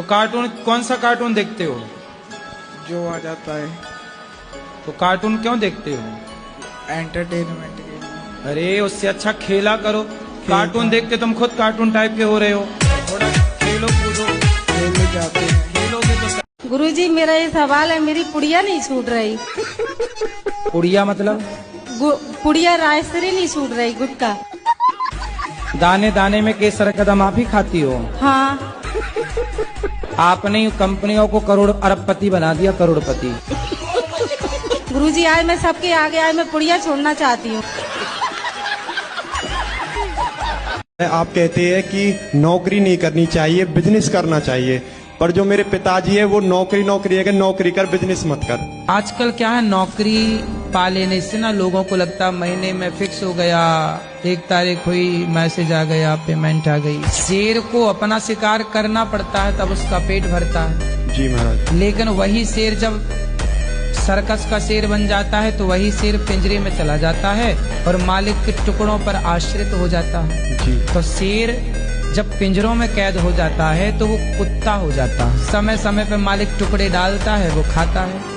तो कार्टून कौन सा कार्टून देखते हो? जो आ जाता है। तो कार्टून क्यों देखते हो? एंटरटेनमेंट के लिए। अरे उससे अच्छा खेला करो। कार्टून देखते तुम खुद कार्टून टाइप के हो रहे हो। थोड़ा खेलो कूदो। खेलने जाते हैं। खेलोगे तो गुरुजी मेरा ये सवाल है, मेरी पुड़िया नहीं छूट रही। पुड़िया मतलब? पुड़िया रायसरी नहीं छूट रही, गुटका। दाने दाने में केसर कदम आप ही खाती हो? हाँ। आपने कंपनियों को करोड़ अरबपति बना दिया, करोड़पति। गुरुजी आज मैं सबके आगे आज मैं पुड़िया छोड़ना चाहती हूँ। आप कहते हैं कि नौकरी नहीं करनी चाहिए, बिजनेस करना चाहिए, पर जो मेरे पिताजी है वो नौकरी है कि नौकरी कर, बिजनेस मत कर। आजकल क्या है, नौकरी पा लेने से ना लोगों को लगता है महीने में फिक्स हो गया, 1 तारीख हुई, मैसेज आ गया, पेमेंट आ गई। शेर को अपना शिकार करना पड़ता है तब उसका पेट भरता है। जी महाराज। लेकिन वही शेर जब सर्कस का शेर बन जाता है तो वही शेर पिंजरे में चला जाता है और मालिक के टुकड़ों पर आश्रित हो जाता है। जी। तो शेर जब पिंजरों में कैद हो जाता है तो वो कुत्ता हो जाता है। समय समय पे मालिक टुकड़े डालता है, वो खाता है।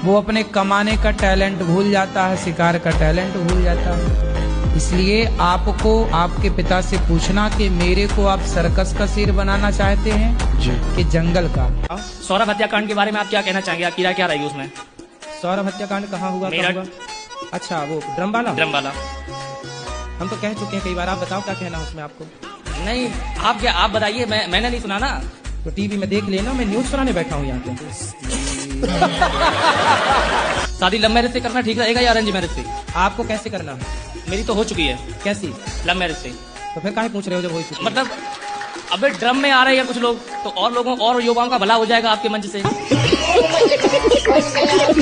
वो अपने कमाने का टैलेंट भूल जाता है, शिकार का टैलेंट भूल जाता है। इसलिए आपको आपके पिता से पूछना कि मेरे को आप सर्कस का शेर बनाना चाहते हैं जी कि जंगल का? सौरभ हत्याकांड के बारे में आप क्या कहना चाहेंगे? आपकी राय क्या रहेगी उसमें? सौरभ हत्याकांड कहाँ हुआ? मेरठ। हुआ? अच्छा, वो ड्रम वाला? ड्रम वाला। हम तो कह चुके हैं कई बार, आप बताओ क्या कहना उसमें आपको? नहीं, आप बताइए, मैंने नहीं सुना ना। तो टीवी में देख लेना, मैं न्यूज सुनाने बैठा हूँ यहाँ पे। शादी लव मैरिज से करना ठीक रहेगा या अरेंज मैरिज से? आपको कैसे करना है? मेरी तो हो चुकी है। कैसी? लव मैरिज से। तो फिर काहे पूछ रहे हो जब हो चुकी है? मतलब अबे ड्रम में आ रहे हैं कुछ लोग, तो और लोगों और युवाओं का भला हो जाएगा आपके मंच से।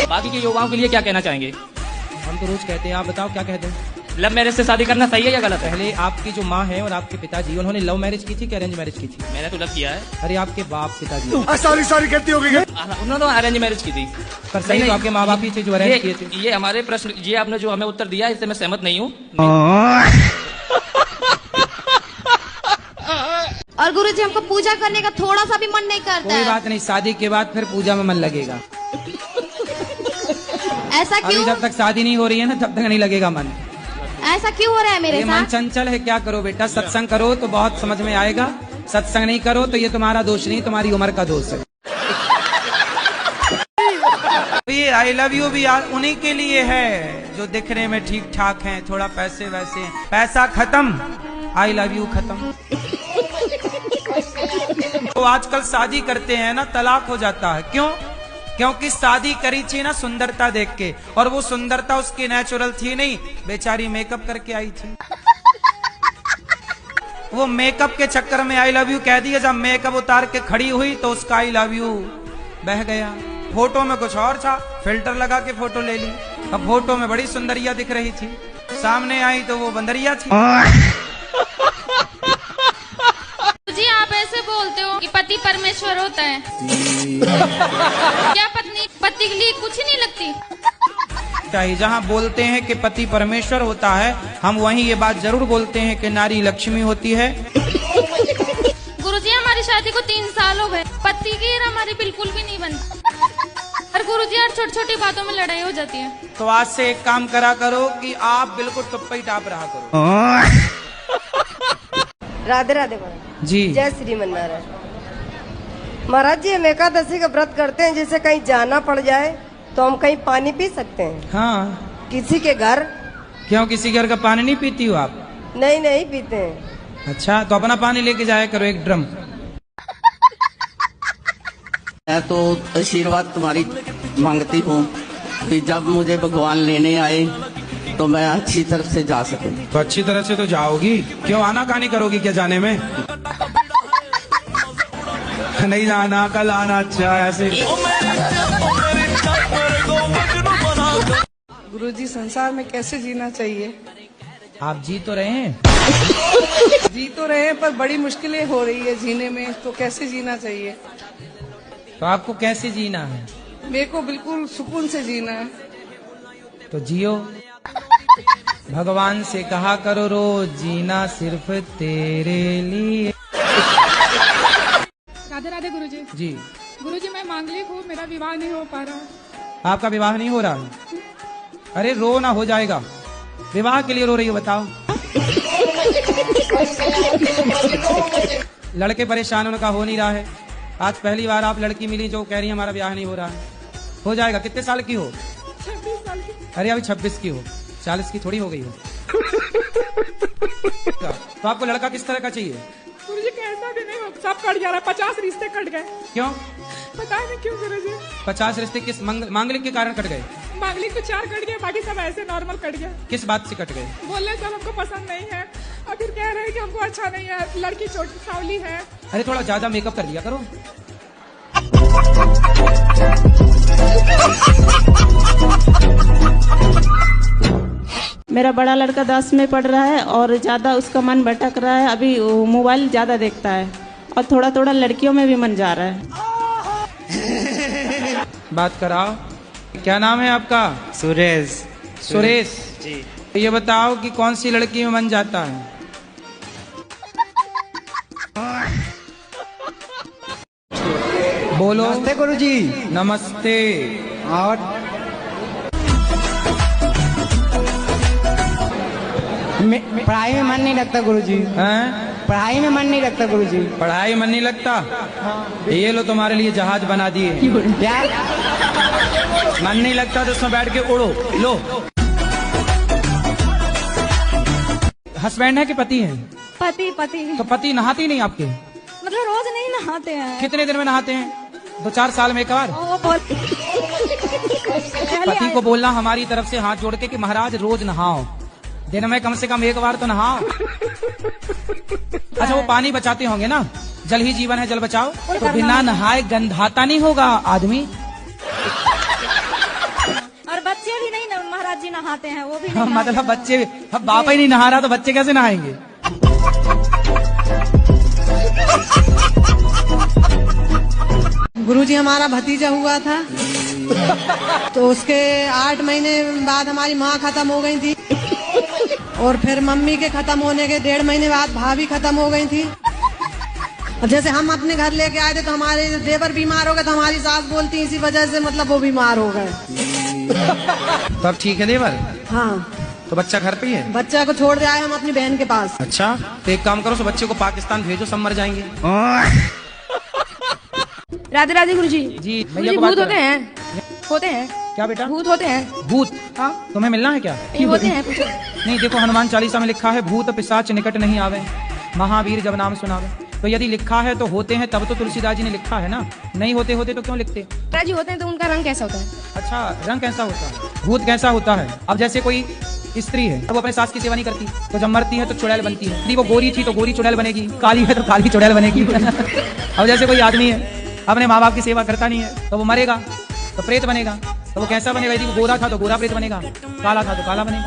बाकी के युवाओं के लिए क्या कहना चाहेंगे? हम तो रोज कहते हैं, आप बताओ क्या कहते हैं? लव मैरिज से शादी करना सही है या गलत है? पहले आपकी जो माँ है और आपके पिताजी, उन्होंने लव मैरिज की थी कि अरेंज मैरिज की थी? मैंने तो लव किया है। अरे आपके बाप पिताजी सॉरी कहती होगी। उन्होंने तो अरेंज मैरिज की थी। पर सही तो आपके माँ बाप ही थे जो अरेंज किए थे। ये हमारे प्रश्न, ये आपने जो हमें उत्तर दिया इससे मैं सहमत नहीं हूँ। और गुरुजी हमको पूजा करने का थोड़ा सा भी मन नहीं करता कोई है। बात नहीं, शादी के बाद फिर पूजा में मन लगेगा। ऐसा अभी क्यों? जब तक शादी नहीं हो रही है ना तब तक नहीं लगेगा मन। ऐसा क्यों हो रहा है मेरे ये मन साथ? चंचल है, क्या करो बेटा, सत्संग करो तो बहुत समझ में आएगा। सत्संग नहीं करो तो ये तुम्हारा दोष नहीं, तुम्हारी उम्र का दोष है। ये आई लव यू भी उन्हीं के लिए है जो दिखने में ठीक ठाक हैं, थोड़ा पैसे वैसे, पैसा खत्म, आई लव यू खत्म। तो आजकल शादी करते हैं ना, तलाक हो जाता है। क्यों? क्योंकि शादी करी थी ना सुंदरता देख के, और वो सुंदरता उसकी नेचुरल थी नहीं, बेचारी मेकअप करके आई थी। वो मेकअप के चक्कर में आई लव यू कह दिया। जब मेकअप उतार के खड़ी हुई तो उसका आई लव यू बह गया। फोटो में कुछ और था, फिल्टर लगा के फोटो ले ली। अब फोटो में बड़ी सुंदरिया दिख रही थी, सामने आई तो वो बंदरिया थी। जी आप ऐसे बोलते हो कि पति परमेश्वर होता है। क्या पत्नी पति के लिए कुछ नहीं लगती? चाहिए जहाँ बोलते हैं कि पति परमेश्वर होता है, हम वहीं ये बात जरूर बोलते हैं कि नारी लक्ष्मी होती है। गुरुजी हमारी शादी को 3 साल हो गए, पति की हमारी बिल्कुल भी नहीं बनती। और गुरुजी हर छोटी छोटी बातों में लड़ाई हो जाती है। तो आज से एक काम करा करो कि आप बिल्कुल टप्पा ही टाप रहा करो। राधे राधे महाराज जी। जय श्रीमन नारायण। महाराज जी हम एकादशी का व्रत करते हैं, जैसे कहीं जाना पड़ जाए तो हम कहीं पानी पी सकते हैं? हाँ। किसी के घर? क्यों, किसी घर का पानी नहीं पीती हो आप? नहीं पीते हैं। अच्छा, तो अपना पानी लेके जाया करो, एक ड्रम। मैं तो आशीर्वाद तुम्हारी मांगती हूँ कि जब मुझे भगवान लेने आए तो मैं अच्छी तरह से जा सकूं। तो अच्छी तरह से तो जाओगी, क्यों आना कहानी करोगी क्या जाने में? नहीं जाना, कल आना। अच्छा ऐसे। गुरुजी संसार में कैसे जीना चाहिए? आप जी तो रहे हैं। जी तो रहे हैं पर बड़ी मुश्किलें हो रही है जीने में, तो कैसे जीना चाहिए? तो आपको कैसे जीना है? मेरे को बिल्कुल सुकून से जीना है। तो जियो। भगवान से कहा करो रोज, जीना सिर्फ तेरे लिए। राधे राधे गुरुजी। जी। गुरुजी मैं मांगलिक हूँ, मेरा विवाह नहीं हो पा रहा। आपका विवाह नहीं हो रहा है? अरे रो ना, हो जाएगा। विवाह के लिए रो रही हो बताओ? लड़के परेशान, उनका हो नहीं रहा है। आज पहली बार आप लड़की मिली जो कह रही है हमारा ब्याह नहीं हो रहा है। हो जाएगा। कितने साल की हो? 26 साल की। अरे अभी 26 की हो, 40 की थोड़ी हो गई हो। तो आपको लड़का किस तरह का चाहिए? गुरुजी कैसा भी नहीं हो, सब कट जा रहा है, 50 रिश्ते कट गए। क्यों? पता नहीं क्यों गुरुजी। 50 रिश्ते किस मांगलिक के कारण कट गए? मांगलिक तो 4 कट गए, बाकी सब ऐसे नॉर्मल कट गया। किस बात से कट गए? बोले सब हमको पसंद नहीं है और फिर कह रहे हैं कि हमको अच्छा नहीं है, लड़की छोटी सावली है। अरे थोड़ा ज्यादा मेकअप कर लिया करो। मेरा बड़ा लड़का 10 में पढ़ रहा है और ज़्यादा उसका मन भटक रहा है। अभी वो मोबाइल ज़्यादा देखता है और थोड़ा थोड़ा लड़कियों में भी मन जा रहा है। बात कराओ। क्या नाम है आपका? सुरेश। सुरेश जी। ये बताओ कि कौन सी लड़की में मन जाता है? बोलो। नमस्ते गुरुजी। नमस्ते। और पढ़ाई में मन नहीं लगता गुरुजी। हैं? पढ़ाई में मन नहीं लगता गुरुजी। पढ़ाई मन नहीं लगता? ये लो तुम्हारे लिए जहाज बना दिए। क्या? मन नहीं लगता तो उसमें बैठ के उड़ो। लो। हस्बैंड है कि पति है? पति पति तो पति नहाते ही नहीं आपके? मतलब रोज नहीं नहाते हैं। कितने दिन में नहाते हैं? 2-4 साल में एक बार? वो बोल पति को बोलना हमारी तरफ से हाथ जोड़ के कि महाराज रोज नहाओ, दिन में कम से कम एक बार तो नहाओ। अच्छा वो पानी बचाते होंगे ना, जल ही जीवन है, जल बचाओ। तो बिना नहाए गंधाता नहीं होगा आदमी? और बच्चे भी नहीं ना महाराज जी नहाते हैं, वो भी हाँ, मतलब बच्चे, अब बाप ही नहीं नहा रहा तो बच्चे कैसे नहाएंगे? गुरुजी हमारा भतीजा हुआ था तो उसके 8 महीने बाद हमारी माँ खत्म हो गई थी और फिर मम्मी के खत्म होने के 1.5 महीने बाद भाभी खत्म हो गई थी। और जैसे हम अपने घर लेके आए थे तो हमारे देवर बीमार हो गए तो हमारी सास बोलती इसी वजह से मतलब वो बीमार हो गए। तो अब ठीक है देवर? हाँ। तो बच्चा घर पे ही है? बच्चा को छोड़ दे आए हम अपनी बहन के पास। अच्छा तो एक काम करो, सो बच्चे को पाकिस्तान भेजो, सब मर जाएंगे। राधे राधे गुरुजी। जी गुरुजी भूत होते हैं? होते हैं क्या बेटा? भूत होते हैं। भूत? हाँ तुम्हें मिलना है क्या? ये होते हैं पूछो। नहीं देखो, हनुमान चालीसा में लिखा है भूत पिशाच निकट नहीं आवे, महावीर जब नाम सुनावे। तो यदि लिखा है तो होते हैं, तब तो तुलसीदास जी ने लिखा है ना। नहीं होते होते तो क्यों लिखते? राजी होते हैं तो उनका रंग कैसा होता है? अच्छा रंग कैसा होता है? भूत कैसा होता है? अब जैसे कोई स्त्री है, अब वो अपने सास की सेवा नहीं करती तो जब मरती है तो चुड़ैल बनती है। यदि वो गोरी थी तो गोरी चुड़ैल बनेगी, काली है तो काली चुड़ैल बनेगी। अब जैसे कोई आदमी है अपने माँ बाप की सेवा करता नहीं है तो वो मरेगा तो प्रेत बनेगा। तो वो कैसा बनेगा? यदि वो गोरा था तो गोरा प्रेत बनेगा, काला था तो काला बनेगा।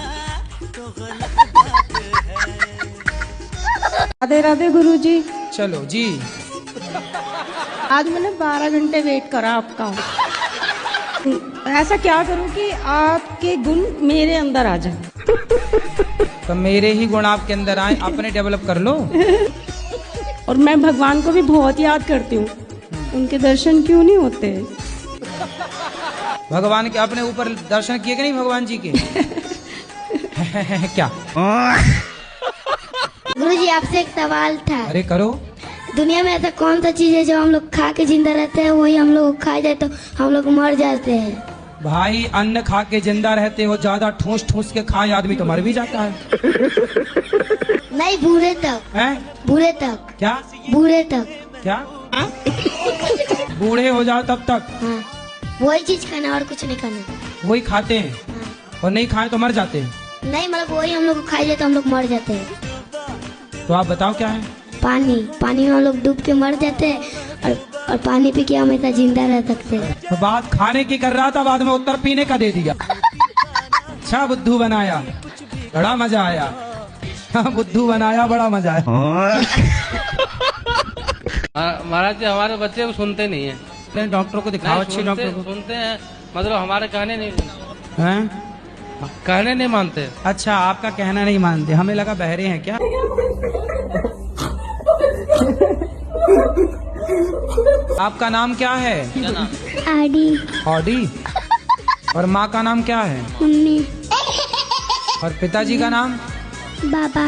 राधे राधे गुरुजी। चलो जी। आज मैंने 12 घंटे वेट करा आपका। ऐसा क्या करूं कि आपके गुण मेरे अंदर आ जाए? तो मेरे ही गुण आपके अंदर आए, अपने डेवलप कर लो। और मैं भगवान को भी बहुत याद करती हूँ, उनके दर्शन क्यों नहीं होते? भगवान के अपने ऊपर दर्शन किए कि नहीं भगवान जी के? क्या? गुरुजी आपसे एक सवाल था। अरे करो। दुनिया में ऐसा कौन सा चीज है जो हम लोग खा के जिंदा रहते हैं, वही हम लोग खा जाए तो हम लोग मर जाते हैं? भाई अन्न खा के जिंदा रहते हो, ज्यादा ठूस ठूस के खाए आदमी तो मर भी जाता है। नहीं बूढ़े तक। हैं? बूढ़े तक। क्या? बूढ़े तक। क्या? बूढ़े हो जाओ तब तक? हाँ वही चीज खाना और कुछ नहीं खाना। वही खाते हैं और नहीं खाए तो मर जाते हैं? नहीं मतलब वही हम लोग खा जाए तो हम लोग मर जाते हैं। तो आप बताओ क्या है? पानी। पानी में हम लोग डूब के मर जाते हैं और पानी पी के हमेशा जिंदा रह सकते हैं। तो बात खाने की कर रहा था, बाद में उत्तर पीने का दे दिया। अच्छा बुद्धू बनाया, बड़ा मजा आया। बुद्धू बनाया, बड़ा मजा आया। महाराज जी हमारे बच्चे को सुनते नहीं है। डॉक्टर को दिखाओ, अच्छे डॉक्टर को। सुनते हैं मतलब हमारे कहने नहीं, हैं? कहने नहीं मानते। अच्छा आपका कहना नहीं मानते, हमें लगा बहरे हैं क्या? आपका नाम क्या है? आडी। ऑडी। और माँ का नाम क्या है? मम्मी। और पिताजी का नाम? बाबा।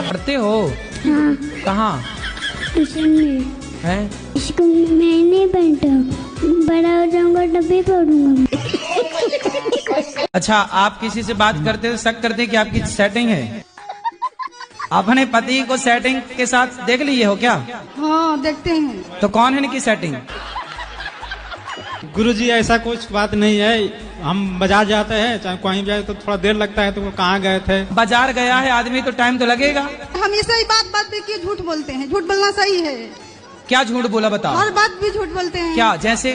पढ़ते हो? हाँ। कहाँ? ट्यूशन में। हैं? स्कूल में मैं नहीं पढ़ता, बड़ा हो जाऊंगा तभी पढ़ूंगा। अच्छा, आप किसी से बात करते हो शक करते हैं कि आपकी सेटिंग है? अपने पति को सेटिंग के साथ देख लिए हो क्या? हाँ देखते हैं। तो कौन है इनकी सेटिंग? गुरुजी ऐसा कुछ बात नहीं है। हम बाजार जाते हैं, चाहे कहीं जाए तो थोड़ा देर लगता है, तो वो कहाँ गए थे? बाजार गया है आदमी तो टाइम तो लगेगा। हमेशा ही बात बात पे क्यों झूठ बोलते हैं? झूठ बोलना सही है। क्या झूठ बोला बताओ? हर बात भी झूठ बोलते हैं। क्या? जैसे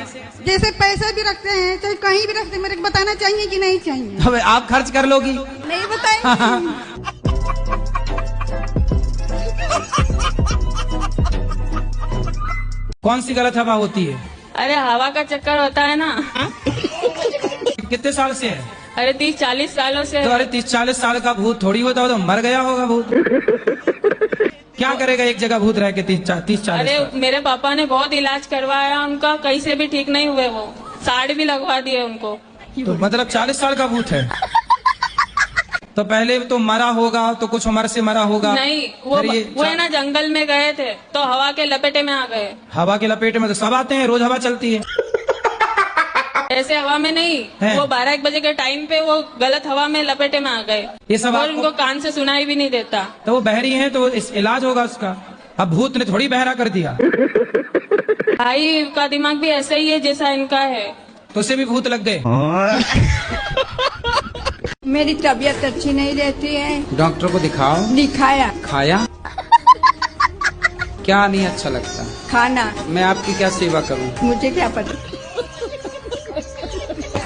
पैसे भी रखते हैं, चाहे कहीं भी रखते हैं, मेरे को बताना चाहिए कि नहीं चाहिए? अब आप खर्च कर लोगी? नहीं बताएंगे। कौन सी गलत हवा होती है? अरे हवा का चक्कर होता है ना। कितने साल से है? अरे 30-40 सालों से। तो अरे 30-40 साल का भूत थोड़ी होता हो, तो मर गया होगा भूत। क्या करेगा एक जगह भूत रह के 30-40? अरे मेरे पापा ने बहुत इलाज करवाया उनका, कहीं से भी ठीक नहीं हुए, वो साड़ी भी लगवा दिए उनको। तो मतलब 40 साल का भूत है? तो पहले तो मरा होगा, तो कुछ उम्र से मरा होगा। नहीं, वो है ना जंगल में गए थे तो हवा के लपेटे में आ गए। हवा के लपेटे में तो सब आते हैं, रोज हवा चलती है। ऐसे हवा में नहीं, वो 12-1 बजे के टाइम पे वो गलत हवा में लपेटे में आ गए। ये सब और उनको कान से सुनाई भी नहीं देता। तो वो बहरी हैं तो इस इलाज होगा उसका। अब भूत ने थोड़ी बहरा कर दिया। भाई का दिमाग भी ऐसा ही है जैसा इनका है। तो उसे भी भूत लग गए। मेरी तबीयत अच्छी नहीं रहती है। डॉक्टर को दिखाओ। दिखाया। खाया? क्या नहीं अच्छा लगता? खाना। मैं आपकी क्या सेवा करूं? मुझे क्या पता।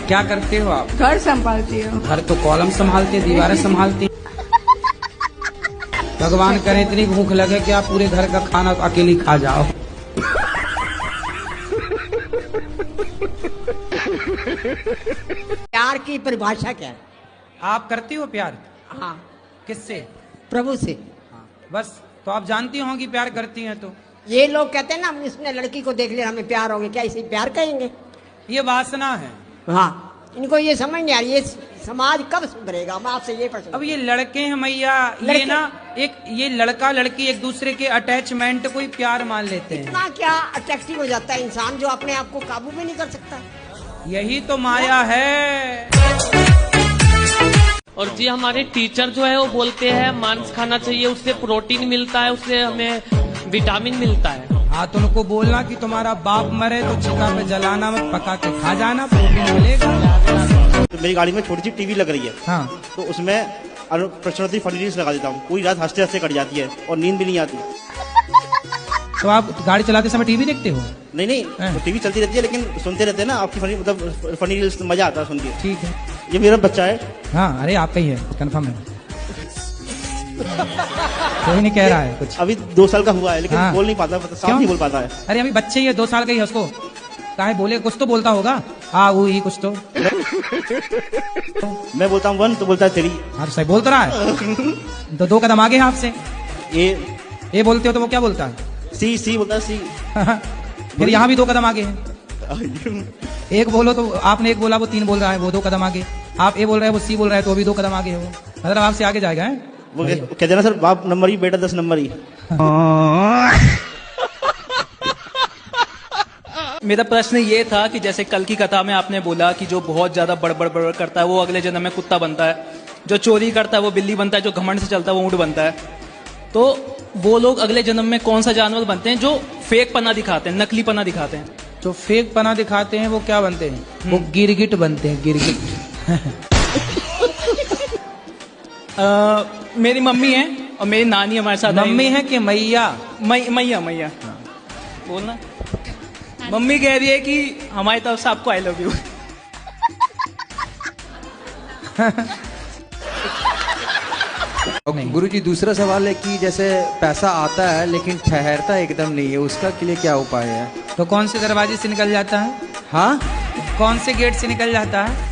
क्या करते हो आप? घर संभालती हो। घर तो कॉलम संभालते, दीवारें संभालती। भगवान करे इतनी भूख लगे कि आप पूरे घर का खाना अकेली खा जाओ। प्यार की परिभाषा क्या है? आप करती हो प्यार? हाँ। किससे? प्रभु से। हाँ, बस तो आप जानती होंगी प्यार करती हैं तो। ये लोग कहते हैं ना, इसने लड़की को देख लिया हमें प्यार हो गया, क्या इसे प्यार कहेंगे? ये वासना है। हाँ, इनको ये समझ नहीं आ रही, ये समाज कब सुधरेगा? मैं आपसे ये प्रश्न। अब ये लड़के हैं मैया, ये ना ये लड़का लड़की एक दूसरे के अटैचमेंट को ही प्यार मान लेते हैं। इतना क्या अट्रैक्टिव हो जाता है इंसान जो अपने आप को काबू में नहीं कर सकता? यही तो माया है। और जी हमारे टीचर जो है वो बोलते हैं मांस खाना चाहिए, उससे प्रोटीन मिलता है, उससे हमें विटामिन मिलता है। हाँ, तो उनको बोलना कि तुम्हारा बाप मरे तो चिता पे जलाना मत, पका के खा जाना, प्रोटीन मिलेगा। तो मेरी गाड़ी में छोटी सी टीवी लग रही है। हाँ। तो उसमें प्रचलित फनी न्यूज लगा देता हूँ, पूरी रात हंसते हंसते कट जाती है और नींद भी नहीं आती। तो आप गाड़ी चलाते समय टीवी देखते हो? नहीं, तो टीवी चलती रहती है लेकिन सुनते रहते हैं ना आपकी फनी, मतलब फनी न्यूज, मजा आता है सुन के। ठीक है। ये मेरा बच्चा है। हाँ, अरे आपका ही है, कंफर्म है। कोई नहीं कह रहा है कुछ। अभी 2 साल का हुआ है लेकिन बोल नहीं पाता, साफ नहीं बोल पाता है। अरे अभी बच्चे ही है, 2 साल का ही है, उसको काहे बोले? कुछ तो बोलता होगा। हाँ, वो ही कुछ तो। मैं बोलता हूँ 1 तो बोलता है 3। हाँ, तो सही बोल रहा है। तो 2 कदम आगे है आपसे। ए बोलते हो तो वो क्या बोलता है? सी बोलता है, सी। फिर यहाँ भी 2 कदम आगे है। एक बोलो तो आपने 1 बोला, वो 3 बोल रहा है, वो 2 कदम आगे। आप ए बोल रहे हैं, वो सी बोल रहा है, तो अभी 2 कदम आगे है वो। मतलब आपसे आगे जाएगा है? वो कहते ना सर, बाप नंबर ही, बेटा 10 नंबर ही। मेरा प्रश्न ये था कि जैसे कल की कथा में आपने बोला कि जो बहुत ज्यादा बड़बड़ करता है वो अगले जन्म में कुत्ता बनता है, जो चोरी करता है वो बिल्ली बनता है, जो घमंड से चलता है वो ऊंट बनता है। तो वो लोग अगले जन्म में कौन सा जानवर बनते हैं जो फेक पना दिखाते हैं, नकली पना दिखाते हैं? जो फेक पना दिखाते हैं वो क्या बनते हैं? वो गिरगिट बनते हैं, गिरगिट। मेरी मम्मी है और मेरी नानी हमारे साथ। मम्मी है कि मैया? मैया। बोलना। मम्मी कह रही है कि हमारी तरफ से आपको आई लव यू। गुरुजी, दूसरा सवाल है कि जैसे पैसा आता है लेकिन ठहरता एकदम नहीं है, उसका के लिए क्या उपाय है? तो कौन से दरवाजे से निकल जाता है? हाँ, कौन से गेट से निकल जाता है?